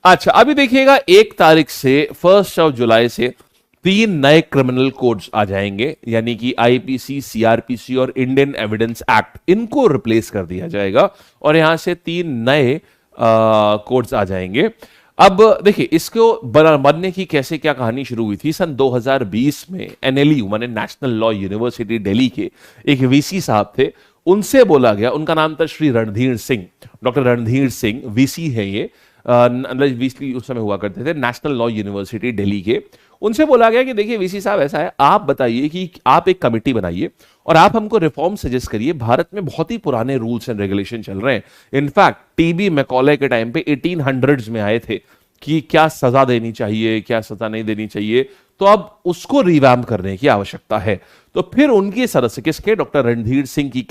अच्छा, अभी देखिएगा 1 तारीख से 1 जुलाई से 3 नए क्रिमिनल कोड्स आ जाएंगे, यानी कि आईपीसी, सीआरपीसी और इंडियन एविडेंस एक्ट, इनको रिप्लेस कर दिया जाएगा और यहां से 3 नए कोड्स आ जाएंगे। अब देखिए इसको बनने की कैसे क्या कहानी शुरू हुई थी। सन 2020 में एनएलयू माने नेशनल लॉ यूनिवर्सिटी दिल्ली के एक वीसी साहब थे, उनसे बोला गया, उनका नाम था श्री रणधीर सिंह, डॉक्टर रणधीर सिंह, वीसी है ये, वीसी उस समय हुआ करते थे नेशनल लॉ यूनिवर्सिटी दिल्ली के। उनसे बोला गया कि देखिए वीसी साहब ऐसा है, आप बताइए कि आप एक कमेटी बनाइए और आप हमको रिफॉर्म सजेस्ट करिए। भारत में बहुत ही पुराने रूल्स एंड रेगुलेशन चल रहे हैं। इनफैक्ट टीबी मैकॉले के टाइम पे 1800s में आए थे कि क्या सजा देनी चाहिए, क्या सजा नहीं देनी चाहिए, तो अब उसको रिवैम्प करने की आवश्यकता है। तो फिर उनकी सदस्य किसके, डॉक्टर रणधीर सिंह की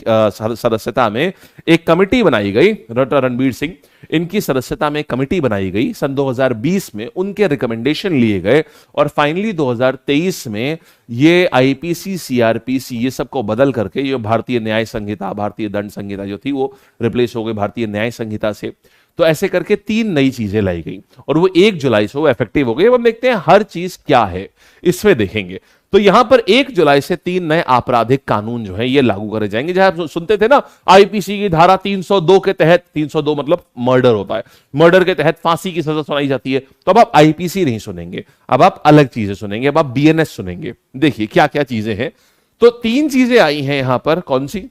सदस्यता में एक कमेटी बनाई गई, डॉक्टर रणबीर सिंह, इनकी सदस्यता में एक कमेटी बनाई गई सन 2020 में, उनके रिकमेंडेशन लिए गए और फाइनली 2023 में ये आईपीसी, सीआरपीसी ये सबको बदल करके ये भारतीय न्याय संहिता, भारतीय दंड संहिता जो थी वो रिप्लेस हो गई भारतीय न्याय संहिता से। तो ऐसे करके 3 नई चीजें लाई गई और वो 1 जुलाई से वो इफेक्टिव हो गई। अब हम देखते हैं हर चीज क्या है इसमें देखेंगे। तो यहां पर 1 जुलाई से 3 नए आपराधिक कानून जो है ये लागू करे जाएंगे। जहां आप सुनते थे ना आईपीसी की धारा 302 के तहत, 302 मतलब मर्डर होता है, मर्डर के तहत फांसी की सजा सुनाई जाती है, तो अब आप आईपीसी नहीं सुनेंगे, अब आप अलग चीजें सुनेंगे, अब आप बीएनएस सुनेंगे। देखिए क्या क्या चीजें हैं। तो 3 चीजें आई हैं यहां पर, कौन सी,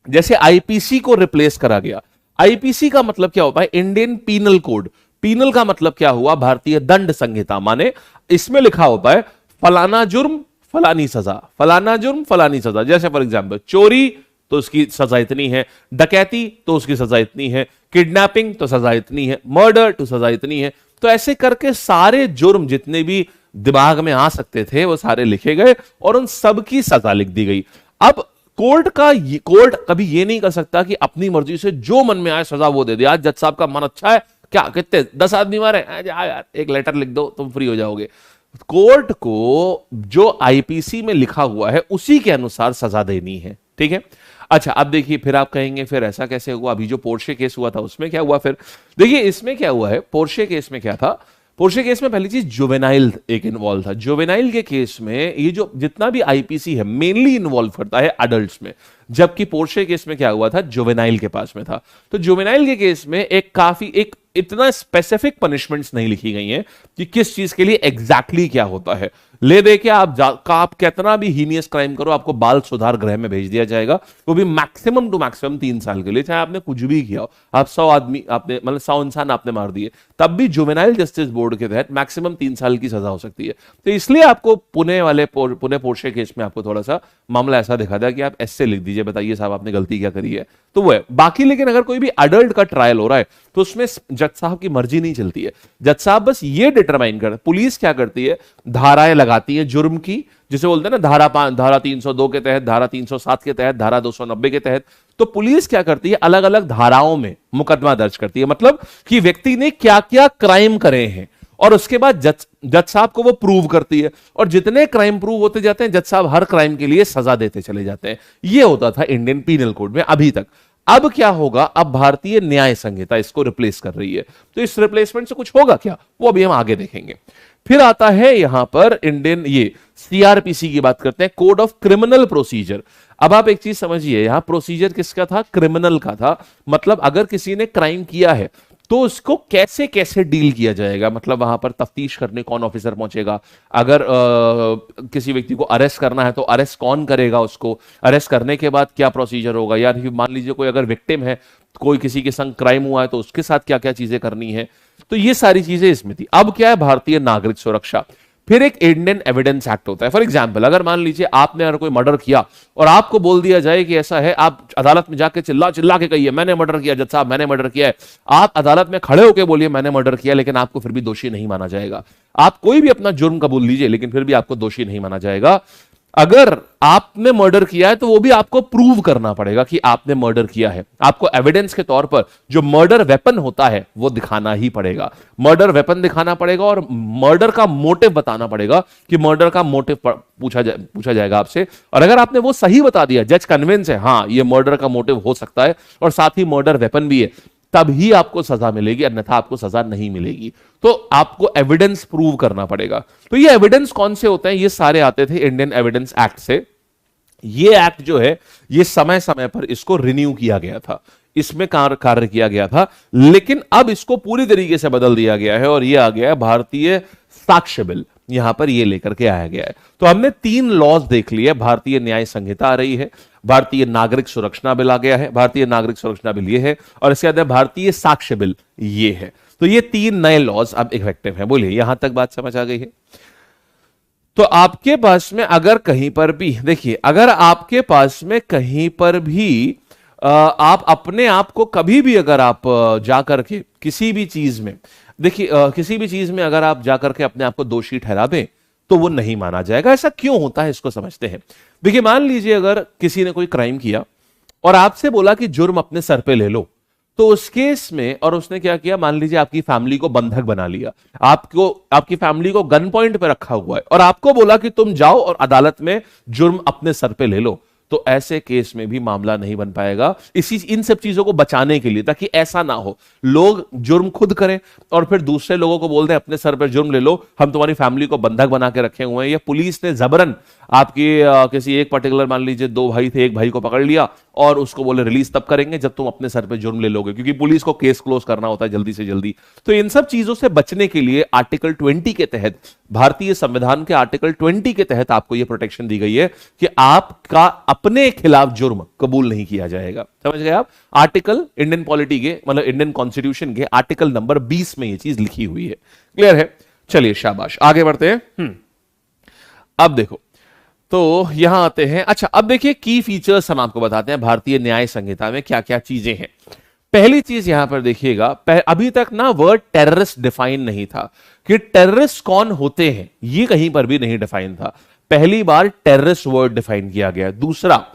जैसे आईपीसी को रिप्लेस करा गया। आईपीसी का मतलब क्या होता है, इंडियन पीनल कोड। पीनल का मतलब क्या हुआ, भारतीय दंड संहिता, माने इसमें लिखा होता है फलाना जुर्म फलानी सजा, फलाना जुर्म फलानी सजा। जैसे फॉर एग्जांपल चोरी तो उसकी सजा इतनी है, डकैती तो उसकी सजा इतनी है, किडनैपिंग तो सजा इतनी है, मर्डर तो सजा इतनी है। तो ऐसे करके सारे जुर्म जितने भी दिमाग में आ सकते थे वो सारे लिखे गए और उन सब की सजा लिख दी गई। अब कोर्ट कभी ये नहीं कर सकता कि अपनी मर्जी से जो मन में आए सजा वो दे दे। आज जज साहब का मन अच्छा है, क्या कितने 10 आदमी मारे, यार एक लेटर लिख दो तुम फ्री हो जाओगे। कोर्ट को जो आईपीसी में लिखा हुआ है उसी के अनुसार सजा देनी है, ठीक है। अच्छा अब देखिए, फिर आप कहेंगे फिर ऐसा कैसे हुआ, अभी जो पोर्शे केस हुआ था उसमें क्या हुआ। फिर देखिए इसमें क्या हुआ है, पोर्शे केस में क्या था, पोर्शे केस में पहली चीज जुवेनाइल एक इन्वॉल्व था। जुवेनाइल के केस में ये जो जितना भी आईपीसी है मेनली इन्वॉल्व करता है अडल्ट्स में, जबकि पोर्शे केस में क्या हुआ था, जुवेनाइल के पास में था। तो जुवेनाइल के केस में एक इतना स्पेसिफिक पनिशमेंट्स नहीं लिखी गई हैं कि किस चीज के लिए एग्जैक्टली क्या होता है। ले दे के आप कितना भी हीनियस क्राइम करो आपको बाल सुधार गृह में भेज दिया जाएगा, वो भी मैक्सिमम टू मैक्सिमम 3 साल के लिए, चाहे आपने कुछ भी किया हो। आप 100 आदमी आपने मतलब 100 इंसान आपने मार दिए, तब भी जुवेनाइल जस्टिस बोर्ड के तहत मैक्सिमम 3 साल की सजा हो सकती है। तो इसलिए आपको पुणे पोर्शे केस में आपको थोड़ा सा मामला ऐसा दिखा था कि आप ऐसे लिख दीजिए, बताइए साहब आपने गलती क्या करी है, तो वो है। बाकी लेकिन अगर कोई भी अडल्ट का ट्रायल हो रहा है तो उसमें जज साहब की मर्जी नहीं चलती है। जज साहब बस ये डिटरमाइन कर, पुलिस क्या करती है, धाराएं लगाती है जुर्म की, जिसे बोलते हैं ना धारा 302 के तहत, धारा 307 के तहत, धारा 290 के तहत। तो पुलिस क्या करती है, अलग अलग धाराओं में मुकदमा दर्ज करती है, मतलब कि व्यक्ति ने क्या क्या क्राइम करे हैं और उसके बाद जज साहब को वो प्रूव करती है और जितने क्राइम प्रूव होते जाते हैं जज साहब हर क्राइम के लिए सजा देते चले जाते हैं। ये होता था इंडियन पीनल कोड में अभी तक। अब क्या होगा, अब भारतीय न्याय संहिता इसको रिप्लेस कर रही है, तो इस रिप्लेसमेंट से कुछ होगा क्या, वो अभी हम आगे देखेंगे। फिर आता है यहां पर इंडियन ये सीआरपीसी की बात करते हैं, कोड ऑफ क्रिमिनल प्रोसीजर। अब आप एक चीज समझिए, यहां प्रोसीजर किसका था, क्रिमिनल का था। मतलब अगर किसी ने क्राइम किया है तो उसको कैसे कैसे डील किया जाएगा, मतलब वहां पर तफ्तीश करने कौन ऑफिसर पहुंचेगा, अगर किसी व्यक्ति को अरेस्ट करना है तो अरेस्ट कौन करेगा, उसको अरेस्ट करने के बाद क्या प्रोसीजर होगा, या मान लीजिए कोई अगर विक्टिम है, कोई किसी के संग क्राइम हुआ है तो उसके साथ क्या क्या चीजें करनी है। तो ये सारी चीजें इसमें थी। अब क्या है, भारतीय नागरिक सुरक्षा। फिर एक इंडियन एविडेंस एक्ट होता है। फॉर एग्जाम्पल अगर मान लीजिए आपने अगर कोई मर्डर किया और आपको बोल दिया जाए कि ऐसा है, आप अदालत में जाके चिल्ला चिल्ला के कहिए मैंने मर्डर किया, जज साहब मैंने मर्डर किया है, आप अदालत में खड़े होकर बोलिए मैंने मर्डर किया, लेकिन आपको फिर भी दोषी नहीं माना जाएगा। आप कोई भी अपना जुर्म कबूल लीजिए लेकिन फिर भी आपको दोषी नहीं माना जाएगा। अगर आपने मर्डर किया है तो वो भी आपको प्रूव करना पड़ेगा कि आपने मर्डर किया है। आपको एविडेंस के तौर पर जो मर्डर वेपन होता है वो दिखाना ही पड़ेगा, मर्डर वेपन दिखाना पड़ेगा और मर्डर का मोटिव बताना पड़ेगा कि मर्डर का मोटिव पूछा जाएगा आपसे। और अगर आपने वो सही बता दिया, जज कन्विंस है हाँ ये मर्डर का मोटिव हो सकता है और साथ ही मर्डर वेपन भी है, तभी आपको सजा मिलेगी, अन्यथा आपको सजा नहीं मिलेगी। तो आपको एविडेंस प्रूव करना पड़ेगा। तो ये एविडेंस कौन से होते हैं? ये सारे आते थे इंडियन एविडेंस एक्ट से। ये एक्ट जो है ये समय समय पर इसको रिन्यू किया गया था, इसमें कार्य किया गया था, लेकिन अब इसको पूरी तरीके से बदल दिया गया है और ये आ गया है भारतीय साक्ष्य बिल, यहां पर ये लेकर के आया गया है। तो हमने 3 लॉज देख लिए। भारतीय न्याय संहिता आ रही है, भारतीय नागरिक सुरक्षा बिल आ गया है, भारतीय नागरिक सुरक्षा बिल ये है, और इसके बाद भारतीय साक्ष्य बिल ये है। तो ये 3 नए लॉज अब इफेक्टिव है। बोलिए, यहां तक बात समझ आ गई है? तो आपके पास में अगर कहीं पर भी देखिए, अगर आपके पास में कहीं पर भी आप अपने आप को कभी भी अगर आप जाकर के किसी भी चीज में देखिए, किसी भी चीज में अगर आप जाकर के अपने आप को दोषी ठहरा दें तो वो नहीं माना जाएगा। ऐसा क्यों होता है इसको समझते हैं। देखिए, मान लीजिए अगर किसी ने कोई क्राइम किया और आपसे बोला कि जुर्म अपने सर पे ले लो, तो उस केस में और उसने क्या किया, मान लीजिए आपकी फैमिली को बंधक बना लिया, आपको आपकी फैमिली को गन पॉइंट पे रखा हुआ है और आपको बोला कि तुम जाओ और अदालत में जुर्म अपने सर पे ले लो, तो ऐसे केस में भी मामला नहीं बन पाएगा। इन सब चीजों को बचाने के लिए, ताकि ऐसा ना हो लोग जुर्म खुद करें और फिर दूसरे लोगों को बोल दें अपने सर पर जुर्म ले लो, हम तुम्हारी फैमिली को बंधक बना के रखे हुए हैं, या पुलिस ने जबरन आपकी किसी एक पर्टिकुलर, मान लीजिए 2 भाई थे, एक भाई को पकड़ लिया और उसको बोले रिलीज तब करेंगे जब तुम अपने सर पे जुर्म ले लोगे, क्योंकि पुलिस को केस क्लोज करना होता है जल्दी से जल्दी। तो इन सब चीजों से बचने के लिए आर्टिकल 20 के तहत, भारतीय संविधान के आर्टिकल 20 के तहत आपको यह प्रोटेक्शन दी गई है कि आपका अपने खिलाफ जुर्म कबूल नहीं किया जाएगा। समझ गए आप? आर्टिकल इंडियन पॉलिटी के, मतलब इंडियन कॉन्स्टिट्यूशन के आर्टिकल नंबर 20 में यह चीज लिखी हुई है। क्लियर है? चलिए शाबाश, आगे बढ़ते हैं। अब देखो, तो यहां आते हैं। अच्छा, अब देखिए की फीचर्स हम आपको बताते हैं भारतीय न्याय संहिता में क्या क्या चीजें हैं। पहली चीज यहां पर देखिएगा, अभी तक ना वर्ड टेररिस्ट डिफाइन नहीं था कि टेररिस्ट कौन होते हैं, ये कहीं पर भी नहीं डिफाइन था। पहली बार टेररिस्ट वर्ड डिफाइन किया गया। दूसरा,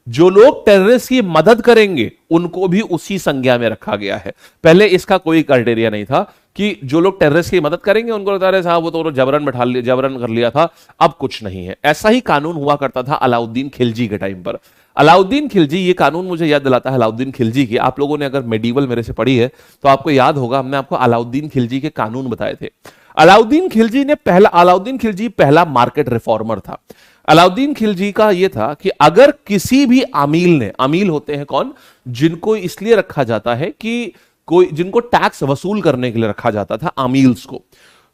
जो लोग टेररिस्ट की मदद करेंगे उनको भी उसी संज्ञा में रखा गया है। पहले इसका कोई क्राइटेरिया नहीं था कि जो लोग टेररिस्ट की मदद करेंगे उनको लगता है साहब वो तो जबरन बैठा लिया, जबरन कर लिया था। अब कुछ नहीं है। ऐसा ही कानून हुआ करता था अलाउद्दीन खिलजी के टाइम पर। अलाउद्दीन खिलजी, ये कानून मुझे याद दिलाता है अलाउद्दीन खिलजी की। आप लोगों ने अगर मेडिवल मेरे से पढ़ी है तो आपको याद होगा, हमने आपको अलाउद्दीन खिलजी के कानून बताए थे। अलाउद्दीन खिलजी पहला मार्केट रिफॉर्मर था। अलाउद्दीन खिलजी का यह था कि अगर किसी भी आमील ने, आमील होते हैं कौन, जिनको इसलिए रखा जाता है कि कोई, जिनको टैक्स वसूल करने के लिए रखा जाता था, आमील्स को,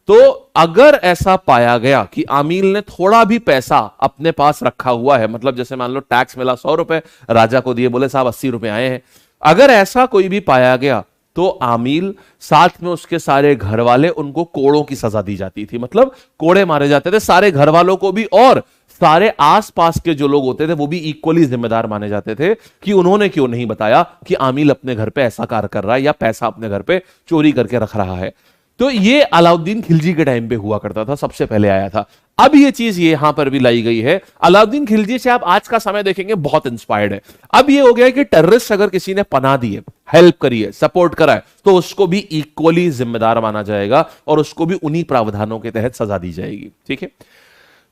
तो अगर ऐसा पाया गया कि आमील ने थोड़ा भी पैसा अपने पास रखा हुआ है, मतलब जैसे मान लो टैक्स मिला 100 रुपए, राजा को दिए, बोले साहब 80 रुपए आए हैं, अगर ऐसा कोई भी पाया गया तो आमील साथ में उसके सारे घर वाले, उनको कोड़ों की सजा दी जाती थी। मतलब कोड़े मारे जाते थे सारे घर वालों को भी, और सारे आसपास के जो लोग होते थे वो भी इक्वली जिम्मेदार माने जाते थे कि उन्होंने क्यों नहीं बताया कि आमील अपने घर पे ऐसा कार्य कर रहा है या पैसा अपने घर पे चोरी करके रख रहा है। तो ये अलाउद्दीन खिलजी के टाइम पे हुआ करता था, सबसे पहले आया था। अब ये चीज यहां पर भी लाई गई है। अलाउद्दीन खिलजी से आप आज का समय देखेंगे बहुत इंस्पायर्ड है। अब ये हो गया है कि टेररिस्ट अगर किसी ने पनाह दी है, हेल्प करी है, सपोर्ट करा है, तो उसको भी इक्वली जिम्मेदार माना जाएगा और उसको भी उन्हीं प्रावधानों के तहत सजा दी जाएगी। ठीक है,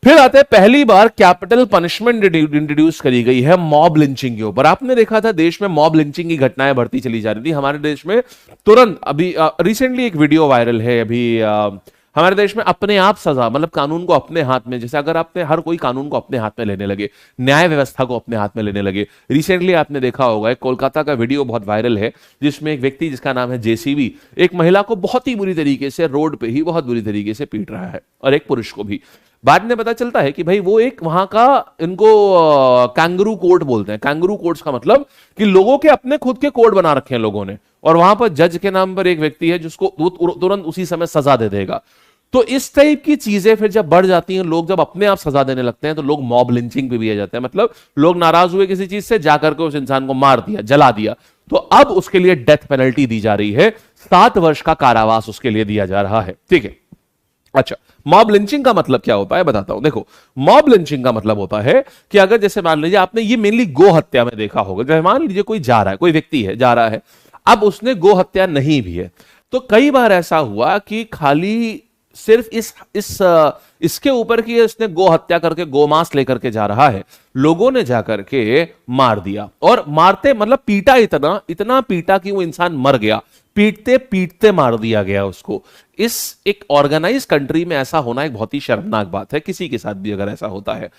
फिर आते हैं, पहली बार कैपिटल पनिशमेंट इंट्रोड्यूस करी गई है मॉब लिंचिंग के ऊपर। आपने देखा था देश में मॉब लिंचिंग की घटनाएं बढ़ती चली जा रही थी हमारे देश में। तुरंत अभी रिसेंटली एक वीडियो वायरल है अभी, हमारे देश में अपने आप सजा, मतलब कानून को अपने हाथ में, जैसे अगर आपने हर कोई कानून को अपने हाथ में लेने लगे, न्याय व्यवस्था को अपने हाथ में लेने लगे। रिसेंटली आपने देखा होगा एक कोलकाता का वीडियो बहुत वायरल है जिसमें एक व्यक्ति जिसका नाम है जेसीबी, एक महिला को बहुत ही बुरी तरीके से रोड पे ही बहुत बुरी तरीके से पीट रहा है, और एक पुरुष को भी। बाद में पता चलता है कि भाई वो एक वहां का, इनको कैंगरू कोर्ट बोलते हैं। कैंगरू कोर्ट्स का मतलब कि लोगों के अपने खुद के कोर्ट बना रखे हैं लोगों ने, और वहां पर जज के नाम पर एक व्यक्ति है जिसको तुरंत उसी समय सजा दे देगा। तो इस टाइप की चीजें फिर जब बढ़ जाती हैं, लोग जब अपने आप सजा देने लगते हैं, तो लोग मॉब लिंचिंग पे भी आ जाते हैं। मतलब लोग नाराज हुए किसी चीज से, जाकर के उस इंसान को मार दिया, जला दिया, तो अब उसके लिए डेथ पेनल्टी दी जा रही है, 7 वर्ष का कारावास उसके लिए दिया जा रहा है। ठीक है, अच्छा, मॉब लिंचिंग का मतलब क्या होता है बताता हूं। देखो, मॉब लिंचिंग का मतलब होता है कि अगर जैसे मान लीजिए आपने ये मेनली गो हत्या में देखा होगा, जैसे मान लीजिए कोई जा रहा है, कोई व्यक्ति है जा रहा है, अब उसने गो हत्या नहीं भी है, तो कई बार ऐसा हुआ कि खाली सिर्फ इसके ऊपर कि इसने गो हत्या करके गोमांस लेकर के जा रहा है, लोगों ने जाकर के मार दिया, और मारते मतलब पीटा, इतना पीटा कि वो इंसान मर गया। पीटते पीटते मार दिया गया उसको। इस एक ऑर्गेनाइज कंट्री में ऐसा होना एक बहुत ही शर्मनाक बात है, किसी के साथ भी अगर ऐसा होता है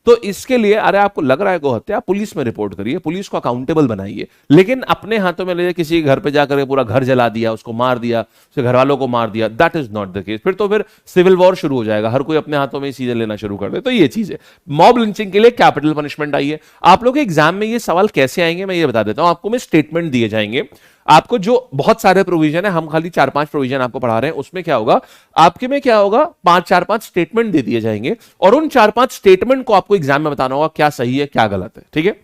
तो इसके लिए अरे आपको लग रहा है गोहत्या, पुलिस में रिपोर्ट करिए, पुलिस को अकाउंटेबल बनाइए। लेकिन अपने हाथों में ले किसी के घर पे जाकर पूरा घर जला दिया, उसको मार दिया, उसके घर वालों को मार दिया, that is not the case. फिर तो फिर सिविल वॉर शुरू हो जाएगा, हर कोई अपने हाथों में चीजें लेना शुरू कर दे। तो ये चीज है, मॉब लिंचिंग के लिए कैपिटल पनिशमेंट आई है। आप लोग के एग्जाम में ये सवाल कैसे आएंगे मैं ये बता देता हूं आपको। मैं स्टेटमेंट दिए जाएंगे आपको, जो बहुत सारे प्रोविजन है, हम खाली 4-5 प्रोविजन आपको पढ़ा रहे हैं। उसमें क्या होगा, आपके में क्या होगा, 4-5 स्टेटमेंट दे दिए जाएंगे और उन 4-5 स्टेटमेंट को आपको एग्जाम में बताना होगा क्या सही है क्या गलत है, ठीक है।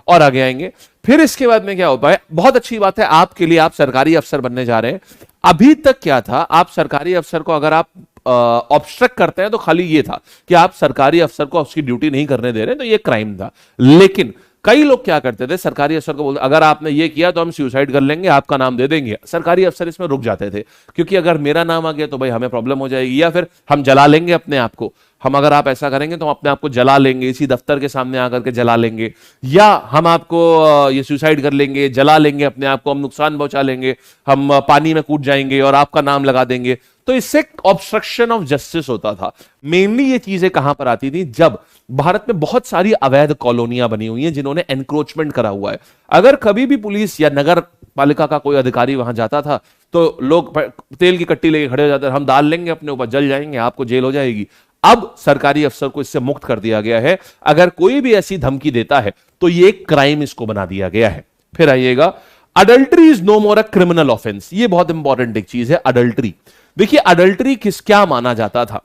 और आगे आएंगे। फिर इसके बाद में क्या होता है, बहुत अच्छी बात है आपके लिए, आप सरकारी अफसर बनने जा रहे हैं। अभी तक क्या था, आप सरकारी अफसर को अगर आप ऑब्स्ट्रक्ट करते हैं तो खाली ये था कि आप सरकारी अफसर को उसकी ड्यूटी नहीं करने दे रहे, तो ये क्राइम था। लेकिन कई लोग क्या करते थे, सरकारी अफसर को बोलते अगर आपने ये किया तो हम सुसाइड कर लेंगे, आपका नाम दे देंगे। सरकारी अफसर इसमें रुक जाते थे, क्योंकि अगर मेरा नाम आ गया तो भाई हमें प्रॉब्लम हो जाएगी, या फिर हम जला लेंगे अपने आप को। हम अगर आप ऐसा करेंगे तो हम अपने आप को जला लेंगे, इसी दफ्तर के सामने आकर के जला लेंगे, या हम आपको ये सुसाइड कर लेंगे, जला लेंगे अपने आप को, हम नुकसान पहुंचा लेंगे, हम पानी में कूद जाएंगे और आपका नाम लगा देंगे। तो इससे ऑब्स्ट्रक्शन ऑफ जस्टिस होता था। मेनली ये चीजें कहां पर आती थी, जब भारत में बहुत सारी अवैध कॉलोनियां बनी हुई हैं जिन्होंने एनक्रोचमेंट करा हुआ है। अगर कभी भी पुलिस या नगर पालिका का कोई अधिकारी वहां जाता था तो लोग तेल की कट्टी लेके खड़े हो जाते, हम डाल लेंगे अपने ऊपर, जल जाएंगे, आपको जेल हो जाएगी। अब सरकारी अफसर को इससे मुक्त कर दिया गया है। अगर कोई भी ऐसी धमकी देता है तो ये क्राइम इसको बना दिया गया है। फिर आइएगा, adultery is no more a criminal offence. ये बहुत इंपॉर्टेंट एक चीज है, अडल्ट्री। देखिए अडल्ट्री क्या माना जाता था,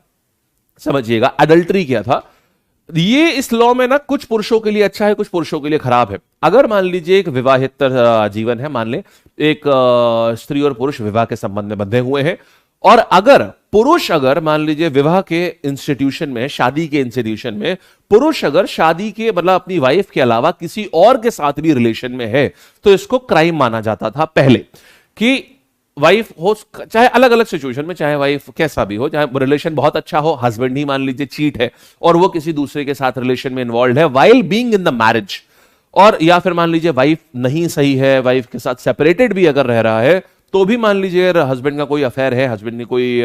समझिएगा अडल्ट्री क्या था। ये इस लॉ में ना कुछ पुरुषों के लिए अच्छा है, कुछ पुरुषों के लिए खराब है। अगर मान लीजिए एक विवाहित जीवन है, मान ले एक स्त्री और पुरुष विवाह के संबंध में बंधे हुए हैं, और अगर पुरुष अगर मान लीजिए विवाह के इंस्टीट्यूशन में, शादी के इंस्टीट्यूशन में पुरुष अगर शादी के मतलब अपनी वाइफ के अलावा किसी और के साथ भी रिलेशन में है, तो इसको क्राइम माना जाता था पहले। कि वाइफ हो, चाहे अलग अलग सिचुएशन में, चाहे वाइफ कैसा भी हो, चाहे रिलेशन बहुत अच्छा हो, हस्बैंड ही मान लीजिए चीट है और वो किसी दूसरे के साथ रिलेशन में इन्वॉल्व है while being in the marriage, और या फिर मान लीजिए वाइफ नहीं सही है, वाइफ के साथ सेपरेटेड भी अगर रह रहा है, तो भी मान लीजिए हस्बैंड का कोई अफेयर है, हस्बैंड की कोई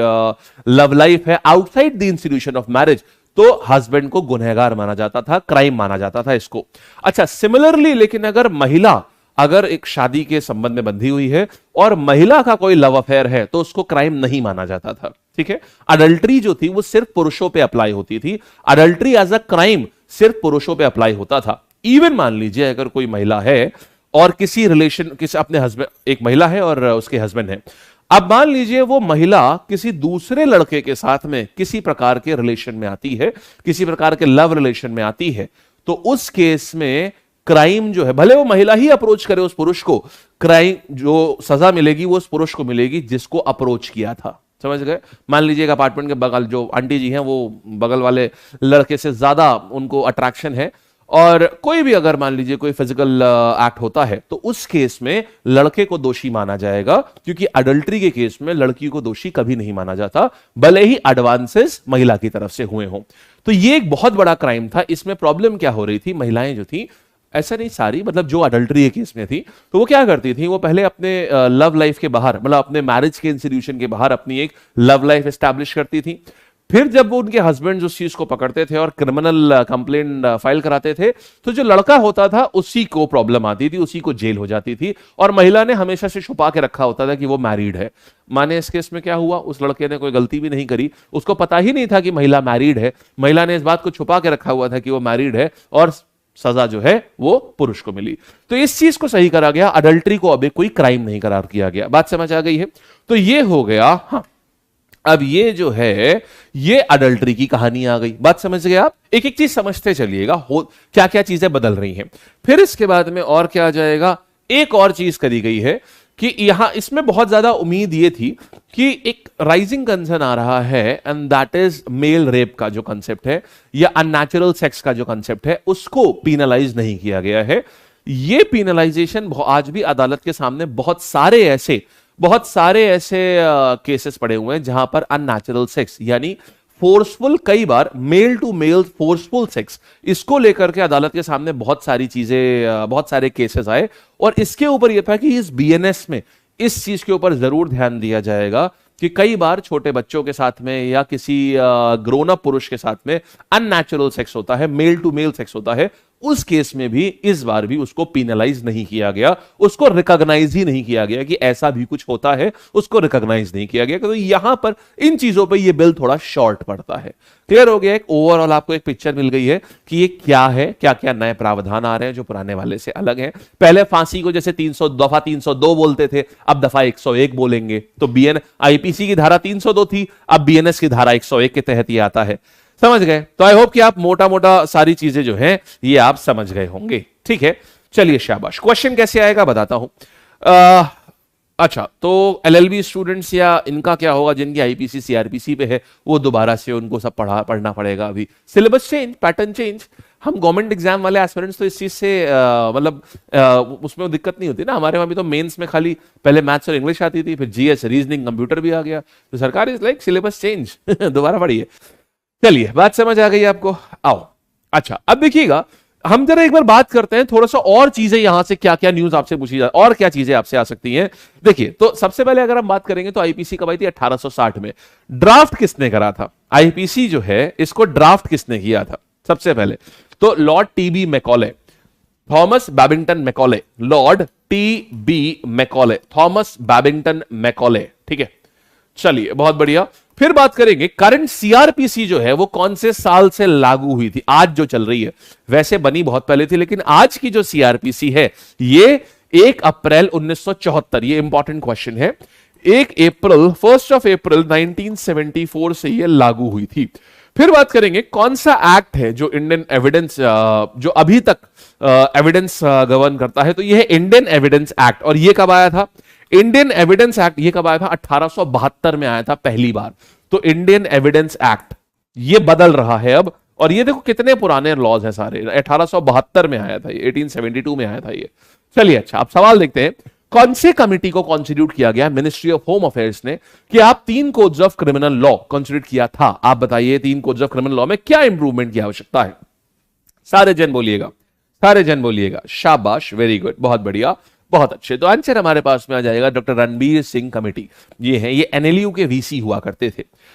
लव लाइफ है outside the institution of marriage, तो हस्बैंड को गुनहगार माना जाता था, क्राइम माना जाता था इसको। अच्छा, सिमिलरली लेकिन अगर महिला अगर एक शादी के संबंध में बंधी हुई है और महिला का कोई लव अफेयर है, तो उसको क्राइम नहीं माना जाता था, ठीक है। अडल्ट्री जो थी वो सिर्फ पुरुषों पे अप्लाई होती थी, अडल्ट्री एज अ क्राइम सिर्फ पुरुषों पे अप्लाई होता था। इवन मान लीजिए अगर कोई महिला है और किसी रिलेशन, किसी अपने हस्बैंड, एक महिला है और उसके हस्बैंड है, अब मान लीजिए वो महिला किसी दूसरे लड़के के साथ में किसी प्रकार के रिलेशन में आती है, किसी प्रकार के लव रिलेशन में आती है, तो उस केस में क्राइम जो है, भले वो महिला ही अप्रोच करे उस पुरुष को, क्राइम जो सजा मिलेगी वो उस पुरुष को मिलेगी जिसको अप्रोच किया था, समझ गए। मान लीजिए एक अपार्टमेंट के बगल जो आंटी जी हैं, वो बगल वाले लड़के से ज्यादा उनको अट्रैक्शन है, और कोई भी अगर मान लीजिए कोई फिजिकल एक्ट होता है, तो उस केस में लड़के को दोषी माना जाएगा, क्योंकि अडल्ट्री के केस में लड़की को दोषी कभी नहीं माना जाता, भले ही एडवांसेस महिला की तरफ से हुए हों। तो ये एक बहुत बड़ा क्राइम था। इसमें प्रॉब्लम क्या हो रही थी, महिलाएं जो थी, ऐसा नहीं सारी, मतलब जो अडल्ट्री के केस में थी, तो वो क्या करती थी, वो पहले अपने लव लाइफ के बाहर, मतलब अपने मैरिज के इंस्टीट्यूशन के बाहर अपनी एक लव लाइफ एस्टैब्लिश करती थी। फिर जब वो उनके हस्बैंड उस चीज को पकड़ते थे और क्रिमिनल कंप्लेंट फाइल कराते थे, तो जो लड़का होता था उसी को प्रॉब्लम आती थी, उसी को जेल हो जाती थी, और महिला ने हमेशा से छुपा के रखा होता था कि वो मैरिड है। माने इस केस में क्या हुआ, उस लड़के ने कोई गलती भी नहीं करी, उसको पता ही नहीं था कि महिला मैरिड है, महिला ने इस बात को छुपा के रखा हुआ था कि वो मैरिड है, और सजा जो है वो पुरुष को मिली। तो इस चीज को सही करा गया, अडल्ट्री को अभी कोई क्राइम नहीं करार किया गया। बात समझ आ गई है। तो ये हो गया। हाँ, अब ये जो है ये अडल्ट्री की कहानी आ गई। बात समझ गए आप। एक एक चीज समझते चलिएगा, हो क्या क्या चीजें बदल रही हैं। फिर इसके बाद में और क्या आ जाएगा, एक और चीज करी गई है कि यहां इसमें बहुत ज्यादा उम्मीद ये थी कि एक राइजिंग कंसर्न आ रहा है, and that is male rape का जो कंसेप्ट है या अननेचुरल सेक्स का जो कंसेप्ट है, उसको पीनलाइज नहीं किया गया है। ये पीनलाइजेशन आज भी अदालत के सामने बहुत सारे ऐसे केसेस पड़े हुए हैं जहां पर अननेचुरल सेक्स यानी फोर्सफुल, कई बार male to male forceful sex, इसको लेकर के अदालत के सामने बहुत सारी चीजें, बहुत सारे केसेस आए, और इसके ऊपर यह था कि इस बीएनएस में इस चीज के ऊपर जरूर ध्यान दिया जाएगा कि कई बार छोटे बच्चों के साथ में या किसी ग्रोन अप पुरुष के साथ में अननेचुरल सेक्स होता है, मेल टू मेल सेक्स होता है, उस केस में भी इस बार भी उसको पिनलाइज नहीं किया गया, उसको रिकॉग्नाइज ही नहीं किया गया कि ऐसा भी कुछ होता है, उसको रिकॉग्नाइज नहीं किया गया। तो यहां पर इन चीजों पे ये बिल थोड़ा शॉर्ट पड़ता है। क्लियर हो गया? एक ओवरऑल आपको एक पिक्चर मिल गई है कि ये क्या है, क्या क्या नए प्रावधान आ रहे हैं जो पुराने वाले से अलग हैं। पहले फांसी को जैसे 302 बोलते थे, अब दफा 101 बोलेंगे। तो बीएन आईपीसी की धारा 302 थी, अब बीएनएस की धारा 101 के तहत ये आता है। समझ गए? तो आई होप कि आप मोटा मोटा सारी चीजें जो हैं ये आप समझ गए होंगे। ठीक है, चलिए शाबाश। क्वेश्चन कैसे आएगा बताता हूं। अच्छा, तो एलएलबी स्टूडेंट्स या इनका क्या होगा, जिनकी आईपीसी सीआरपीसी पे है, वो दोबारा से उनको सब पढ़ना पड़ेगा। अभी सिलेबस चेंज, पैटर्न चेंज। हम गवर्नमेंट एग्जाम वाले एस्पिरेंट्स तो इस चीज से मतलब उसमें दिक्कत नहीं होती ना। हमारे वहां भी तो मेंस में खाली पहले मैथ्स और इंग्लिश आती थी, फिर जीएस, रीजनिंग, कंप्यूटर भी आ गया। तो सरकार इज लाइक सिलेबस चेंज दोबारा पढ़िए। चलिए, बात समझ आ गई आपको? आओ। अच्छा, अब देखिएगा, हम जरा एक बार बात करते हैं थोड़ा सा और चीजें, यहां से क्या क्या न्यूज आपसे पूछी जाए और क्या चीजें आपसे आ सकती हैं। देखिए, तो सबसे पहले अगर हम बात करेंगे तो आईपीसी कब आई थी? 1860 में। ड्राफ्ट किसने करा था? आईपीसी जो है इसको ड्राफ्ट किसने किया था सबसे पहले? तो lord TB Macaulay, Thomas Babington Macaulay, lord TB Macaulay, Thomas Babington Macaulay. ठीक है, चलिए, बहुत बढ़िया। फिर बात करेंगे करंट सीआरपीसी जो है वो कौन से साल से लागू हुई थी? आज जो चल रही है, वैसे बनी बहुत पहले थी, लेकिन आज की जो सीआरपीसी है ये 1 अप्रैल 1974, ये इंपॉर्टेंट क्वेश्चन है, 1 अप्रैल 1974 से ये लागू हुई थी। फिर बात करेंगे कौन सा एक्ट है जो इंडियन एविडेंस, जो अभी तक एविडेंस गवर्न करता है, तो ये है इंडियन एविडेंस एक्ट। और ये कब आया था? इंडियन एविडेंस एक्ट ये कब आया था? 1872 में आया था पहली बार। तो इंडियन एविडेंस एक्ट ये बदल रहा है अब, और ये देखो कितने पुराने लॉज हैं सारे। 1872 में आया था ये, 1872 में आया था ये। चलिए, अच्छा, अब सवाल देखते हैं। कौन से कमिटी को कॉन्स्टिट्यूट किया गया मिनिस्ट्री ऑफ होम अफेयर्स ने कि आप 3 codes of criminal law constitute किया था? आप बताइए 3 कोड्स ऑफ क्रिमिनल लॉ में क्या इंप्रूवमेंट की आवश्यकता है? सारे जन बोलिएगा, सारे जन बोलिएगा। शाबाश, वेरी गुड, बहुत बढ़िया, बहुत अच्छे। तो आंसर हमारे पास में आ जाएगा डॉक्टर रणबीर सिंह कमेटी। ये है, ये एनएलयू के वीसी हुआ करते थे।